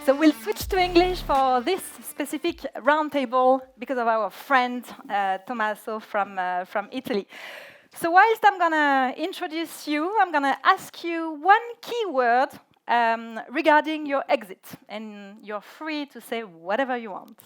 So we'll switch to English for this specific roundtable because of our friend Tommaso from Italy. So whilst I'm going to introduce you, I'm going to ask you one keyword regarding your exit, and you're free to say whatever you want.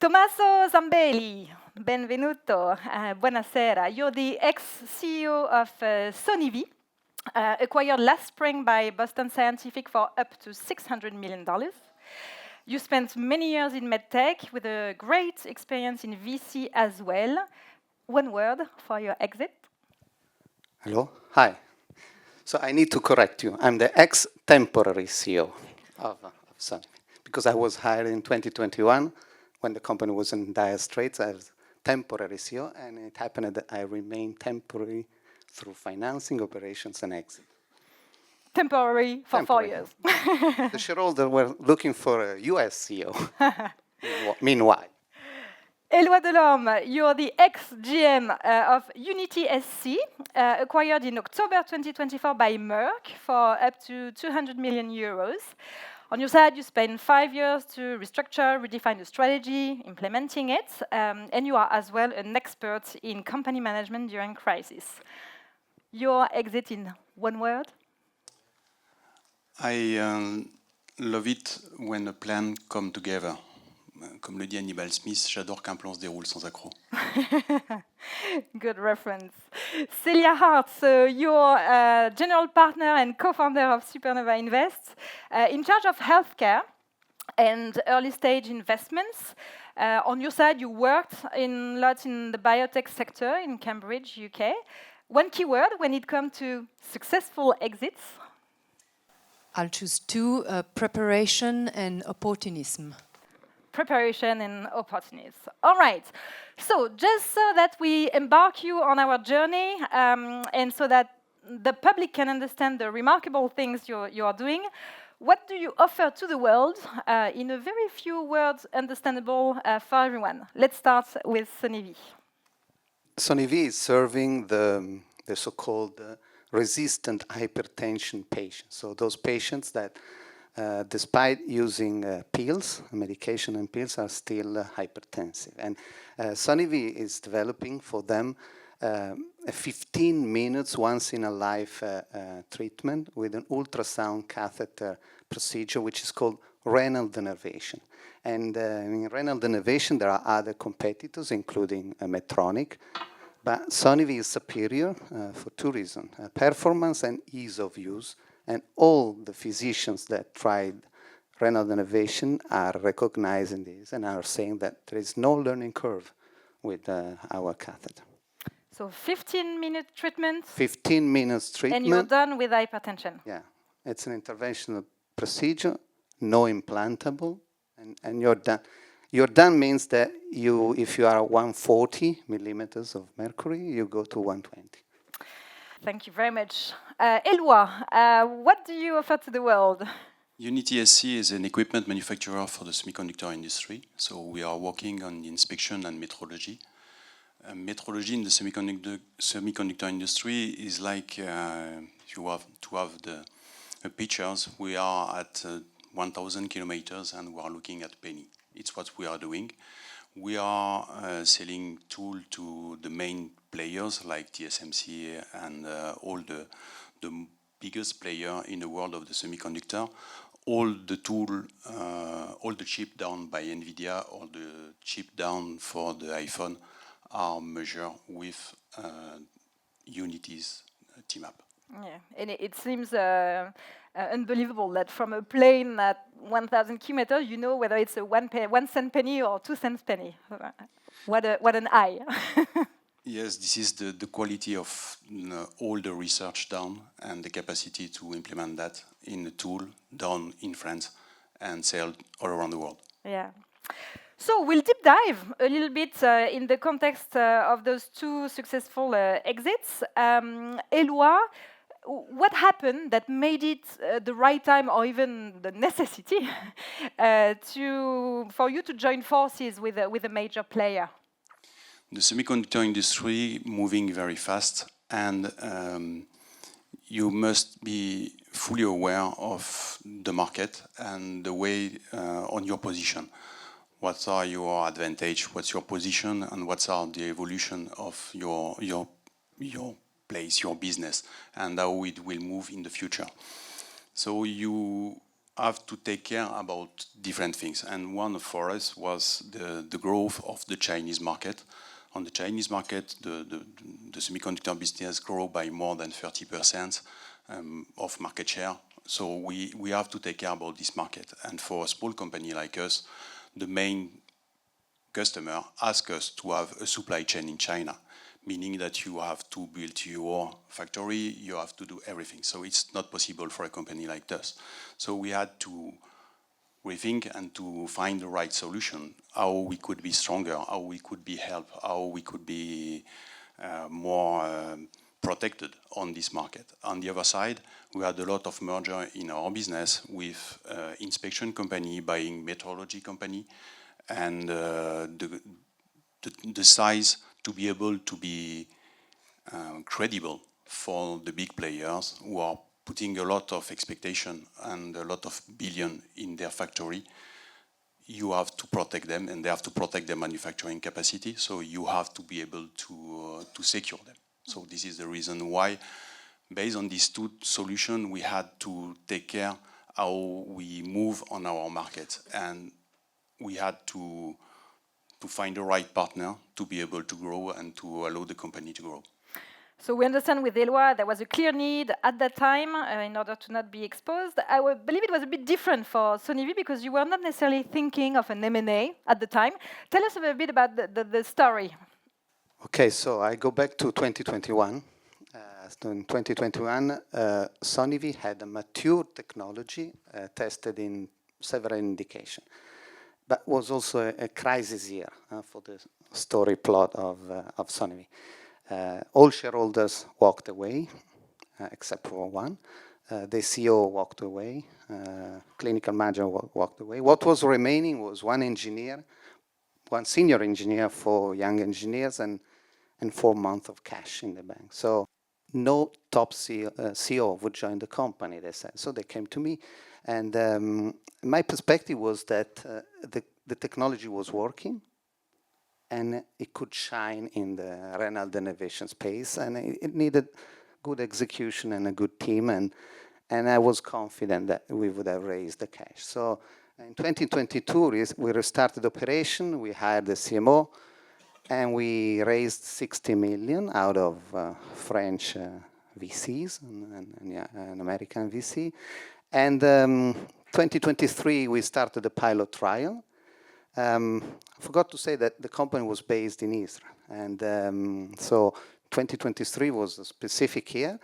Tommaso Zambelli, benvenuto, buonasera. You're the ex-CEO of Sony, acquired last spring by Boston Scientific for up to $600 million. You spent many years in medtech with a great experience in VC as well. One word for your exit. Hello, hi. So I need to correct you. I'm the ex-temporary CEO of Sony, because I was hired in 2021 when the company was in dire straits as temporary CEO, and it happened that I remained temporary through financing, operations, and exit. Temporary for 4 years. The shareholders were looking for a US CEO. Meanwhile. Éloi Delorme, you're the ex-GM of Unity SC, acquired in October 2024 by Merck for up to 200 million euros. On your side, you spent 5 years to restructure, redefine the strategy, implementing it, and you are as well an expert in company management during crisis. Your exit in one word? I love it when a plan comes together. Comme le dit Hannibal Smith, j'adore qu'un plan se déroule sans accroc. Good reference. Celia Hart, so you're general partner and co-founder of Supernova Invest, in charge of healthcare and early stage investments. On your side, you worked lots in the biotech sector in Cambridge, UK. One keyword when it comes to successful exits? I'll choose two, preparation and opportunism. Preparation and opportunism. All right. So just so that we embark you on our journey and so that the public can understand the remarkable things you are doing, what do you offer to the world in a very few words understandable for everyone? Let's start with Sony V. Sony V is serving the so-called resistant hypertension patients. So those patients that despite using pills, medication and pills, are still hypertensive. And Sony V is developing for them a 15 minutes once-in-a-life treatment with an ultrasound catheter procedure, which is called renal denervation. And in renal denervation, there are other competitors, including Medtronic. But Sony V is superior for two reasons, performance and ease of use. And all the physicians that tried renal denervation are recognizing this and are saying that there is no learning curve with our catheter. So 15-minute treatment. 15 minutes treatment. And you're done with hypertension. Yeah, it's an interventional procedure, no implantable, and you're done. You're done means that if you are 140 millimeters of mercury, you go to 120. Thank you very much. Éloi, what do you offer to the world? Unity SC is an equipment manufacturer for the semiconductor industry. So we are working on inspection and metrology. Metrology in the semiconductor industry is like you have to have the pictures. We are at 1,000 kilometers and we are looking at penny. It's what we are doing. We are selling tools to the main players like TSMC and all the biggest player in the world of the semiconductor. All the tool, all the chip down by NVIDIA, all the chip down for the iPhone are measured with Unity's team up. Yeah, and it seems unbelievable that from a plane at 1,000 kilometers, you know whether it's a 1 cent penny or 2 cents penny. What an eye. Yes, this is the quality of all the research done and the capacity to implement that in a tool done in France and sold all around the world. Yeah. So we'll deep dive a little bit in the context of those two successful exits. Éloi, what happened that made it the right time or even the necessity for you to join forces with a major player? The semiconductor industry moving very fast, and you must be fully aware of the market and the way on your position. What are your advantage? What's your position, and what are the evolution of your place, your business, and how it will move in the future. So you have to take care about different things, and one for us was the growth of the Chinese market. On the Chinese market, the semiconductor business grew by more than 30% of market share. So we have to take care about this market. And for a small company like us, the main customer asks us to have a supply chain in China, meaning that you have to build your factory, you have to do everything. So it's not possible for a company like us. So we had to rethink and to find the right solution, how we could be stronger, how we could be helped, how we could be more protected on this market. On the other side, we had a lot of merger in our business with inspection company buying metrology company, and the size to be able to be credible for the big players who are putting a lot of expectation and a lot of billion in their factory. You have to protect them, and they have to protect their manufacturing capacity. So you have to be able to secure them. So this is the reason why, based on these two solutions, we had to take care how we move on our market, and we had to find the right partner to be able to grow and to allow the company to grow. So we understand with Eloi there was a clear need at that time in order to not be exposed. I believe it was a bit different for Sony because you were not necessarily thinking of an M&A at the time. Tell us a little bit about the story. Okay, so I go back to 2021. So in 2021, Sony had a mature technology tested in several indications, but was also a crisis year for the story plot of Sony. All shareholders walked away, except for one. The CEO walked away. Clinical manager walked away. What was remaining was one engineer, one senior engineer for young engineers, and 4 months of cash in the bank. So no top CEO would join the company, they said. So they came to me, and my perspective was that the technology was working, and it could shine in the renal denervation space, and it needed good execution and a good team, and I was confident that we would have raised the cash. So in 2022, we restarted operation, we hired the CMO, and we raised 60 million out of French VCs and American VC. And 2023, we started a pilot trial. I forgot to say that the company was based in Israel. And so 2023 was a specific year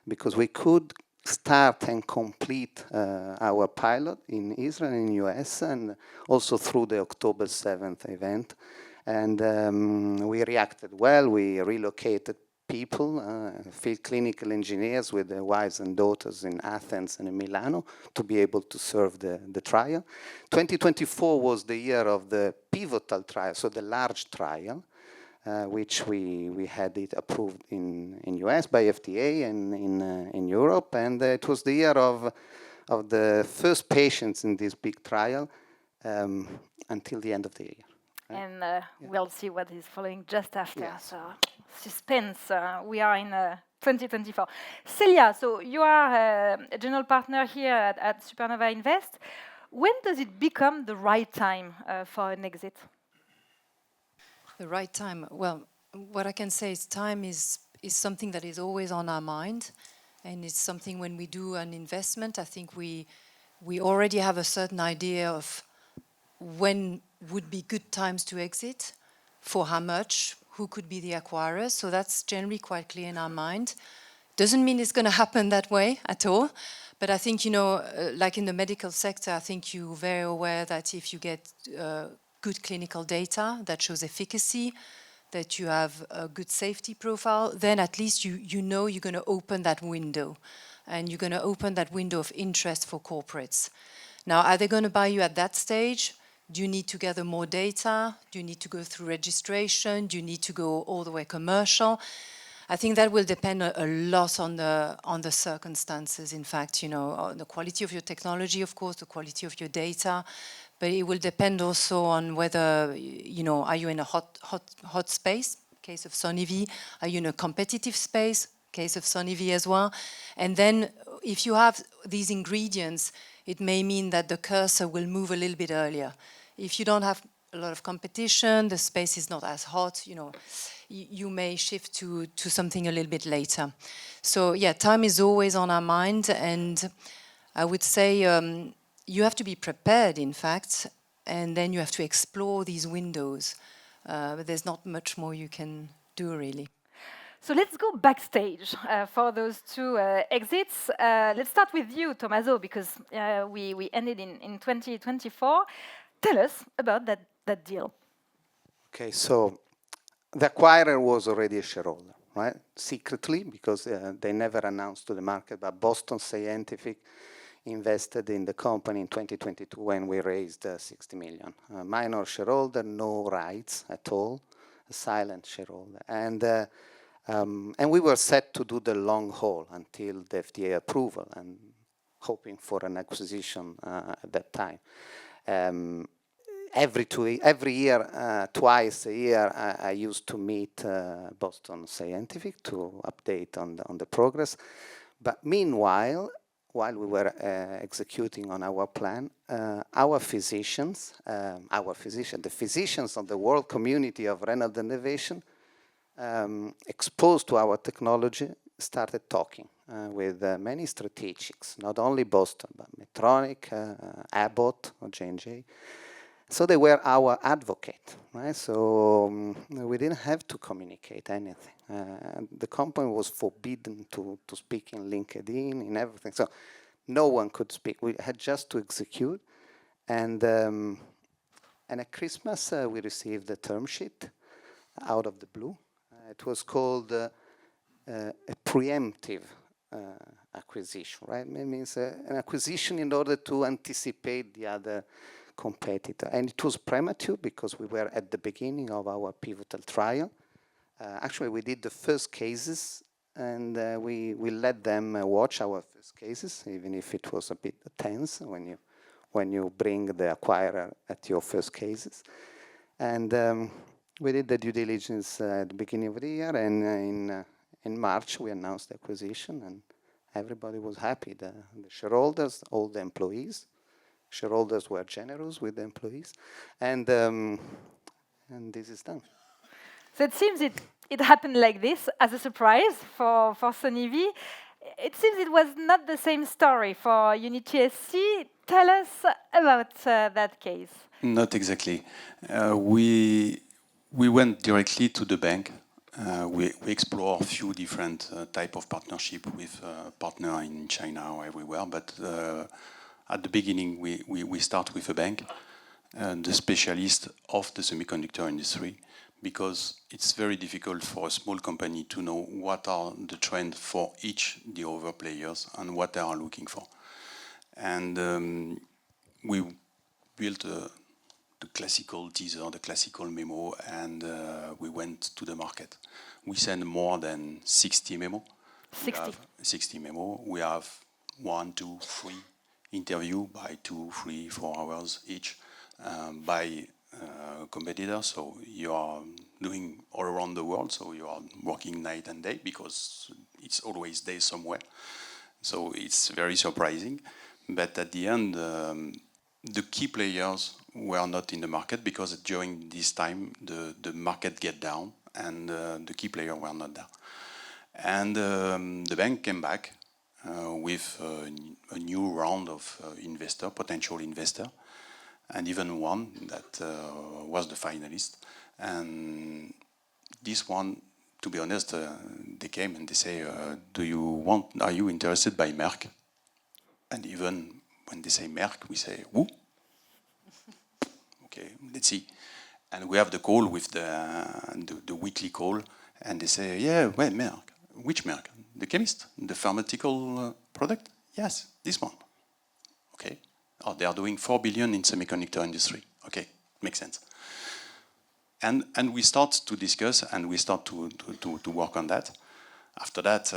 because we could start and complete our pilot in Israel and in US, and also through the October 7th event. And we reacted well. We relocated people, field clinical engineers with their wives and daughters in Athens and in Milano to be able to serve the trial. 2024 was the year of the pivotal trial, so the large trial, which we had it approved in US by FDA and in Europe. And it was the year of the first patients in this big trial until the end of the year. And we'll see what is following just after. Yes. So suspense. We are in 2024. Celia, so you are a general partner here at Supernova Invest. When does it become the right time for an exit? The right time. Well, what I can say is time is something that is always on our mind, and it's something when we do an investment. I think we already have a certain idea of when would be good times to exit, for how much, who could be the acquirers. So that's generally quite clear in our mind. Doesn't mean it's going to happen that way at all. But I think, like in the medical sector, I think you're very aware that if you get good clinical data that shows efficacy, that you have a good safety profile, then at least you know you're going to open that window. And you're going to open that window of interest for corporates. Now, are they going to buy you at that stage? Do you need to gather more data? Do you need to go through registration? Do you need to go all the way commercial? I think that will depend a lot on the circumstances. In fact, on the quality of your technology, of course, the quality of your data, but it will depend also on whether are you in a hot space? Case of SonyV. Are you in a competitive space? Case of SonyV as well. And then, if you have these ingredients, it may mean that the cursor will move a little bit earlier. If you don't have a lot of competition, the space is not as hot, you may shift to something a little bit later. So yeah, time is always on our mind, and I would say you have to be prepared, in fact, and then you have to explore these windows. But there's not much more you can do, really. So let's go backstage for those two exits. Let's start with you, Tommaso, because we ended in 2024. Tell us about that deal. Okay, so the acquirer was already a shareholder, right? Secretly, because they never announced to the market, but Boston Scientific invested in the company in 2022 when we raised 60 million. Minor shareholder, no rights at all, a silent shareholder. And we were set to do the long haul until the FDA approval and hoping for an acquisition at that time. Every year, twice a year, I used to meet Boston Scientific to update on the progress. But meanwhile, while we were executing on our plan, the physicians of the world community of renal denervation, exposed to our technology, started talking with many strategics, not only Boston, but Medtronic, Abbott, or J&J. So they were our advocate, right? So we didn't have to communicate anything. The company was forbidden to speak in LinkedIn, in everything. So no one could speak. We had just to execute. And at Christmas, we received a term sheet out of the blue. It was called a preemptive acquisition, right? It means an acquisition in order to anticipate the other competitor. And it was premature because we were at the beginning of our pivotal trial. Actually, we did the first cases, and we let them watch our first cases, even if it was a bit tense when you bring the acquirer at your first cases. And we did the due diligence at the beginning of the year, and in March we announced the acquisition, and everybody was happy. The shareholders, all the employees. Shareholders were generous with the employees, and this is done. So it seems it happened like this as a surprise for SonyV. It seems it was not the same story for UnitySC. Tell us about that case. Not exactly. We went directly to the bank. We explore a few different type of partnership with partner in China or everywhere, but at the beginning, we start with a bank, the specialist of the semiconductor industry, because it's very difficult for a small company to know what are the trends for each the other players and what they are looking for. And we built the classical teaser, the classical memo, and we went to the market. We sent more than 60 memo. 60 memo. We have 1, 2, 3 interview by 2, 3, 4 hours each by competitors. So you are doing all around the world. So you are working night and day because it's always day somewhere. So it's very surprising. But at the end, the key players were not in the market because during this time the market get down and the key players were not there. And the bank came back with a new round of potential investor, and even one that was the finalist. And this one, to be honest, they came and they say, are you interested by Merck? And even when they say Merck, we say, who? Okay, let's see. And we have the call with the weekly call, and they say, yeah, well, Merck. Which Merck? The chemist? The pharmaceutical product? Yes, this one. Okay. Oh, they are doing 4 billion in semiconductor industry. Okay, makes sense. And we start to discuss and we start to work on that. After that,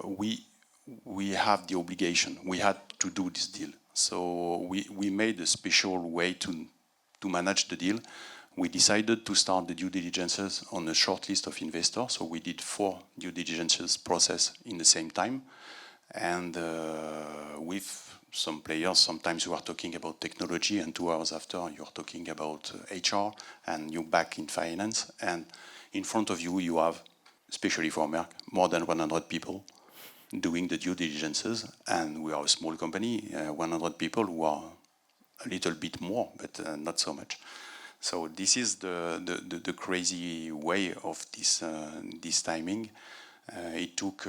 we have the obligation. We had to do this deal. So we made a special way to manage the deal. We decided to start the due diligences on a short list of investors. So we did 4 due diligences process in the same time. And with some players, sometimes you are talking about technology, and 2 hours after you're talking about HR, and you're back in finance. And in front of you, you have, especially for Merck, more than 100 people doing the due diligences. And we are a small company, 100 people who are a little bit more, but not so much. So this is the crazy way of this timing. It took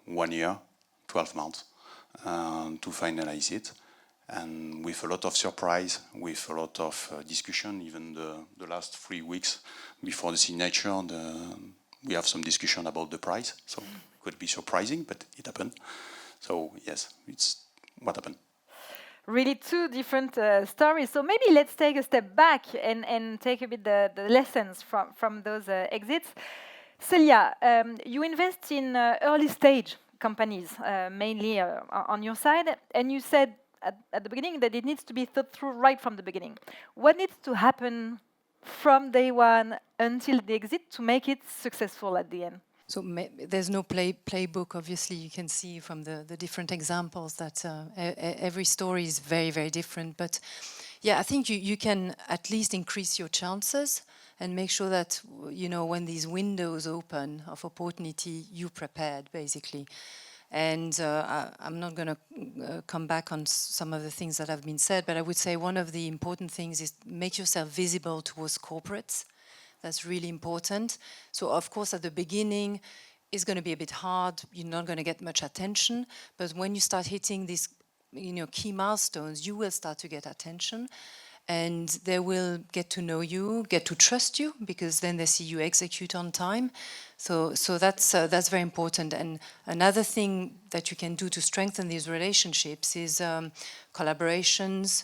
1 year, 12 months to finalize it, and with a lot of surprise, with a lot of discussion. Even the last 3 weeks before the signature, we have some discussion about the price. So it could be surprising, but it happened. So yes, it's what happened. Really 2 different stories. So maybe let's take a step back and take a bit the lessons from those exits. Celia, you invest in early stage companies, mainly on your side, and you said at the beginning that it needs to be thought through right from the beginning. What needs to happen from day one until the exit to make it successful at the end? So there's no playbook. Obviously, you can see from the different examples that every story is very, very different. But yeah, I think you can at least increase your chances and make sure that, you know, when these windows open of opportunity, you're prepared, basically. And I'm not going to come back on some of the things that have been said, but I would say one of the important things is make yourself visible towards corporates. That's really important. So of course, at the beginning, it's going to be a bit hard. You're not going to get much attention. But when you start hitting these, you know, key milestones, you will start to get attention, and they will get to know you, get to trust you, because then they see you execute on time. So that's very important. And another thing that you can do to strengthen these relationships is collaborations.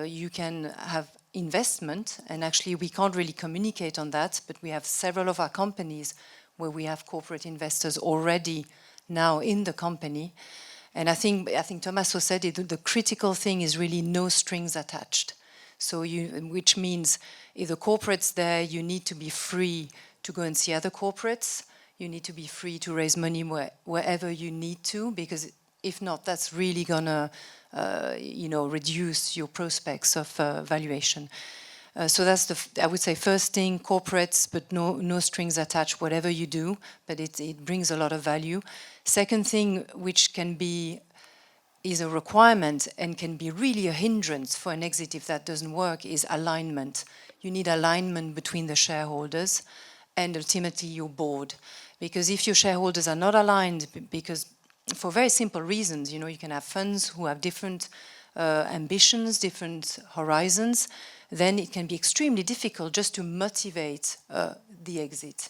You can have investment, and actually we can't really communicate on that, but we have several of our companies where we have corporate investors already now in the company. And I think Tommaso said it, the critical thing is really no strings attached. So which means if the corporate's there, you need to be free to go and see other corporates. You need to be free to raise money wherever you need to, because if not, that's really gonna reduce your prospects of valuation. So that's I would say, first thing, corporates, but no strings attached, whatever you do, but it brings a lot of value. Second thing, which is a requirement and can be really a hindrance for an exit if that doesn't work, is alignment. You need alignment between the shareholders and ultimately your board. Because if your shareholders are not aligned, because for very simple reasons, you know, you can have funds who have different ambitions, different horizons, then it can be extremely difficult just to motivate the exit.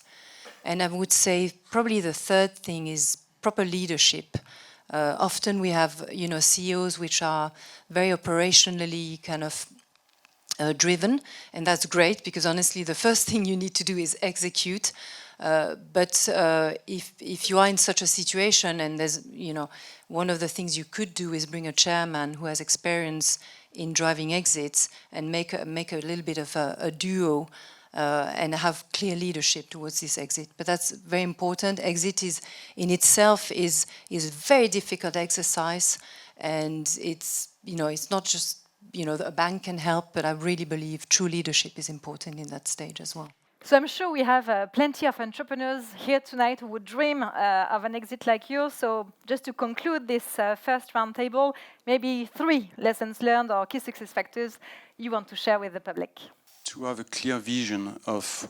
And I would say probably the third thing is proper leadership. Often we have, you know, CEOs which are very operationally kind of driven, and that's great, because honestly the first thing you need to do is execute. But if you are in such a situation, and there's, you know, one of the things you could do is bring a chairman who has experience in driving exits and make a little bit of a duo and have clear leadership towards this exit. But that's very important. Exit is in itself is a very difficult exercise, and it's, you know, it's not just, you know, a bank can help, but I really believe true leadership is important in that stage as well. So I'm sure we have plenty of entrepreneurs here tonight who would dream of an exit like yours. So just to conclude this first roundtable, maybe 3 lessons learned or key success factors you want to share with the public. To have a clear vision of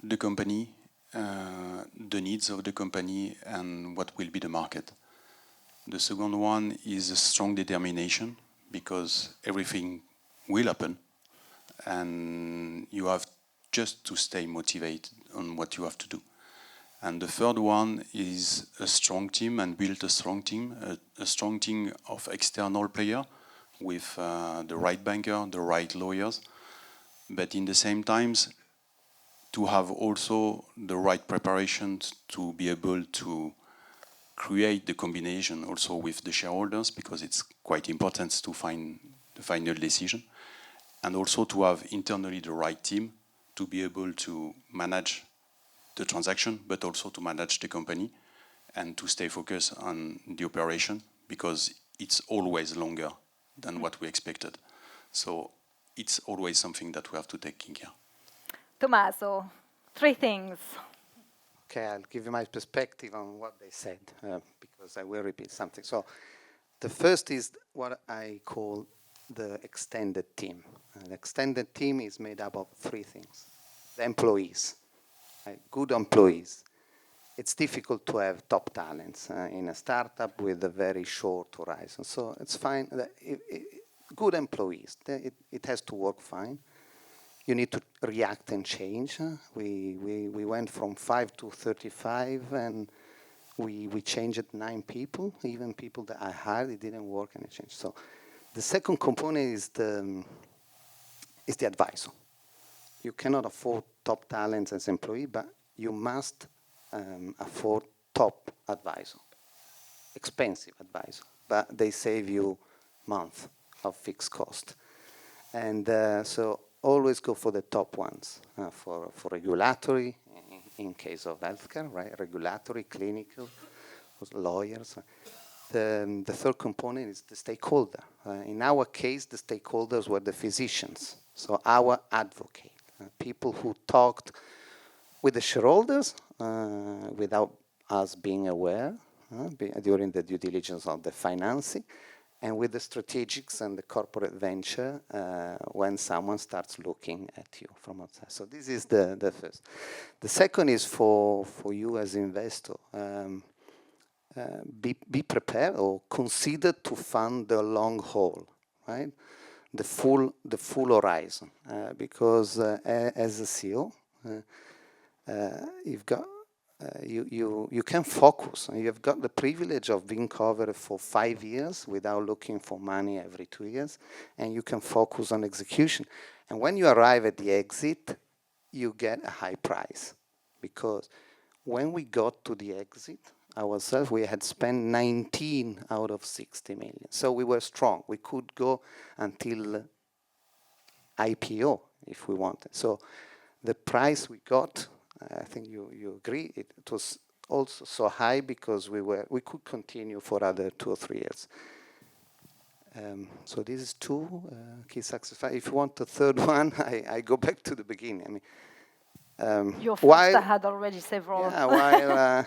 the company, the needs of the company, and what will be the market. The second one is a strong determination, because everything will happen, and you have just to stay motivated on what you have to do. And the third one is a strong team, and build a strong team, a strong team of external players with the right banker, the right lawyers. But in the same times, to have also the right preparations to be able to create the combination also with the shareholders, because it's quite important to find the final decision, and also to have internally the right team to be able to manage the transaction, but also to manage the company and to stay focused on the operation, because it's always longer than what we expected. So it's always something that we have to take in care. Tommaso, 3 things. Okay, I'll give you my perspective on what they said, because I will repeat something. So the first is what I call the extended team. The extended team is made up of 3 things. The employees, good employees. It's difficult to have top talents in a startup with a very short horizon. So it's fine. Good employees, it has to work fine. You need to react and change. We went from 5 to 35, and we changed 9 people. Even people that I hired, it didn't work, and it changed. So the second component is the advisor. You cannot afford top talents as employee, but you must afford top advisor, expensive advisor, but they save you months of fixed cost. And so always go for the top ones, for regulatory, in case of healthcare, right? Regulatory, clinical, lawyers. The third component is the stakeholder. In our case, the stakeholders were the physicians, so our advocate, people who talked with the shareholders without us being aware during the due diligence of the financing, and with the strategics and the corporate venture when someone starts looking at you from outside. So this is the first. The second is for you as investor. Be prepared or consider to fund the long haul, right? The full horizon, because as a CEO, you've got you can focus. You've got the privilege of being covered for 5 years without looking for money every 2 years, and you can focus on execution. And when you arrive at the exit, you get a high price, because when we got to the exit ourselves, we had spent 19 out of 60 million. So we were strong. We could go until IPO if we wanted. So the price we got, I think you agree, it was also so high because we could continue for other 2 or 3 years. So this is 2 key success factors. If you want the third one, I go back to the beginning. I mean, Your first, I had already several. Yeah,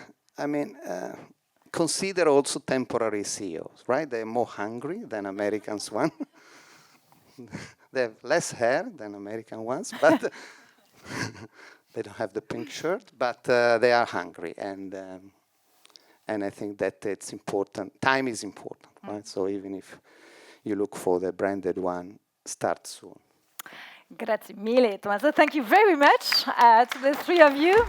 consider also temporary CEOs, right? They're more hungry than Americans one. They have less hair than American ones, but they don't have the pink shirt, but they are hungry, and I think that it's important. Time is important, right? So even if you look for the branded one, start soon. Grazie mille, Tommaso. Thank you very much to the 3 of you.